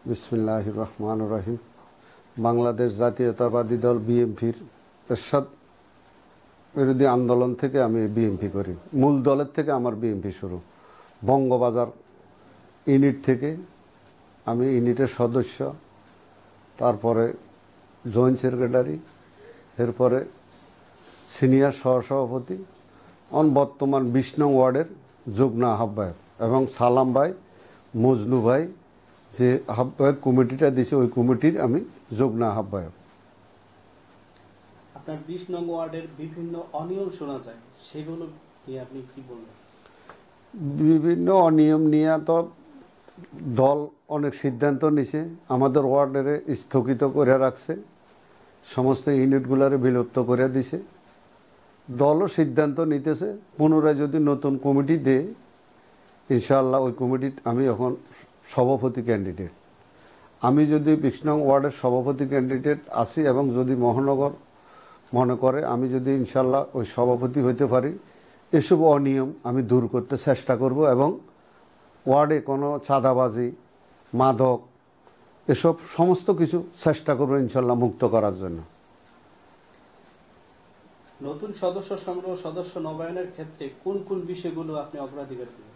বিসমিল্লাহির রহমানির রহিম। বাংলাদেশ জাতীয়তাবাদী দল বিএনপির এরশাদ বিরোধী আন্দোলন থেকে আমি বিএনপি করি। মূল দলের থেকে আমার বিএনপি শুরু। বঙ্গবাজার ইউনিট থেকে আমি ইউনিটের সদস্য, তারপরে জয়েন্ট সেক্রেটারি, এরপরে সিনিয়র সহসভাপতি, বর্তমান ২০ নং ওয়ার্ডের যুগ্ম আহ্বায়ক, এবং সালাম ভাই, মজনু ভাই যে আহ্বায়ক কমিটিটা দিয়েছে ওই কমিটির আমি যুগ্ম আহ্বায়ক। আপনার ২০ নং ওয়ার্ডের বিভিন্ন অনিয়ম শোনা যায়, সেগুলো নিয়ে আপনি কি বলবেন? বিভিন্ন অনিয়ম নিয়ে তো দল অনেক সিদ্ধান্ত নিছে, আমাদের ওয়ার্ডের স্থগিত করে রাখছে, সমস্ত ইউনিটগুলারে বিলুপ্ত করে দিছে। দলও সিদ্ধান্ত নিতেছে পুনরায় যদি নতুন কমিটি দেয়, ইনশাআল্লাহ ওই কমিটির আমি এখন সভাপতি ক্যান্ডিডেট। আমি যদি ২০ নং ওয়ার্ডের সভাপতি ক্যান্ডিডেট আসি এবং যদি মহানগর মনে করে আমি যদি ইনশাআল্লাহ ওই সভাপতি হইতে পারি, এসব অনিয়ম আমি দূর করতে চেষ্টা করব এবং ওয়ার্ডে কোনো চাঁদাবাজি, মাদক, এসব সমস্ত কিছু চেষ্টা করব ইনশাআল্লাহ মুক্ত করার জন্য। নতুন সদস্য সংগ্রহ, সদস্য নবায়নের ক্ষেত্রে কোন কোন বিষয়গুলো আপনি অগ্রাধিকার দিবেন?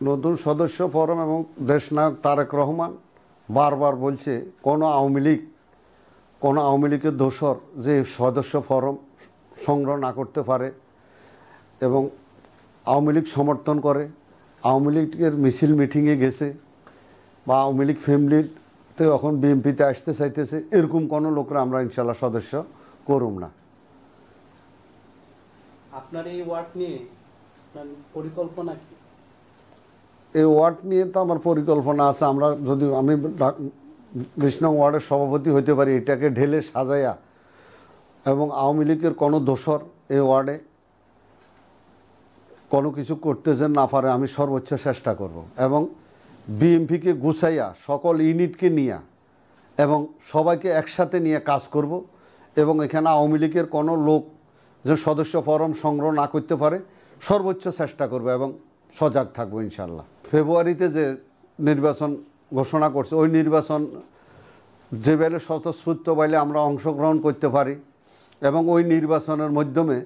নতুন সদস্য ফরম এবং দেশনায়ক তারেক রহমান বারবার বলছে কোনো আওয়ামী লীগের দোসর যে সদস্য ফরম সংগ্রহ না করতে পারে এবং আওয়ামী লীগ সমর্থন করে, আওয়ামী লীগের মিছিল মিটিংয়ে গেছে বা আওয়ামী লীগ ফ্যামিলিতে এখন বিএনপিতে আসতে চাইতেছে, এরকম কোনো লোকরা আমরা ইনশাল্লাহ সদস্য করুম না। আপনার এই ওয়ার্ড নিয়ে আপনার পরিকল্পনা কি? এই ওয়ার্ড নিয়ে তো আমার পরিকল্পনা আছে, আমি ২০ নং ওয়ার্ডের সভাপতি হইতে পারি, এটাকে ঢেলে সাজাইয়া এবং আওয়ামী লীগের কোনো দোসর এই ওয়ার্ডে কোনো কিছু করতে যেন না পারে আমি সর্বোচ্চ চেষ্টা করব এবং বিএনপিকে গুছাইয়া সকল ইউনিটকে নিয়ে এবং সবাইকে একসাথে নিয়ে কাজ করব এবং এখানে আওয়ামী লীগের কোনো লোক যে সদস্য ফরম সংগ্রহ না করতে পারে সর্বোচ্চ চেষ্টা করব এবং সজাগ থাকবো ইনশাল্লাহ। ফেব্রুয়ারিতে যে নির্বাচন ঘোষণা করছে ওই নির্বাচন যে বেলে স্বতঃস্ফূর্ত বাইলে আমরা অংশগ্রহণ করতে পারি এবং ওই নির্বাচনের মাধ্যমে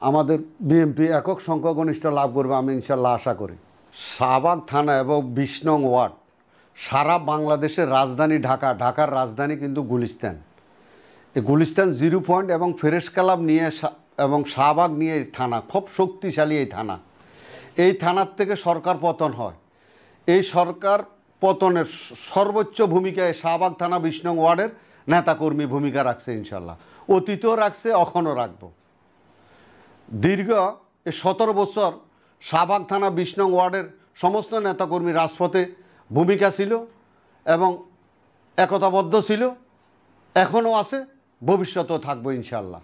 আমাদের বিএনপি একক সংখ্যাগরিষ্ঠ লাভ করবে আমি ইনশাল্লাহ আশা করি। শাহবাগ থানা এবং ২০ নং ওয়ার্ড সারা বাংলাদেশের রাজধানী ঢাকার রাজধানী কিন্তু গুলিস্তান। এই গুলিস্তান 0 পয়েন্ট এবং ফেরেশ ক্লাব নিয়ে এবং শাহবাগ নিয়ে এই থানা খুব শক্তিশালী। এই থানার থেকে সরকার পতন হয়। এই সরকার পতনের সর্বোচ্চ ভূমিকায় শাহবাগ থানা ২০ নং ওয়ার্ডের নেতাকর্মী ভূমিকা রাখছে ইনশাল্লাহ, অতীতও রাখছে, এখনও রাখবো। দীর্ঘ 17 বছর শাহবাগ থানা ২০ নং ওয়ার্ডের সমস্ত নেতাকর্মী রাজপথে ভূমিকা ছিল এবং একতাবদ্ধ ছিল, এখনও আছে, ভবিষ্যতেও থাকবো ইনশাল্লাহ।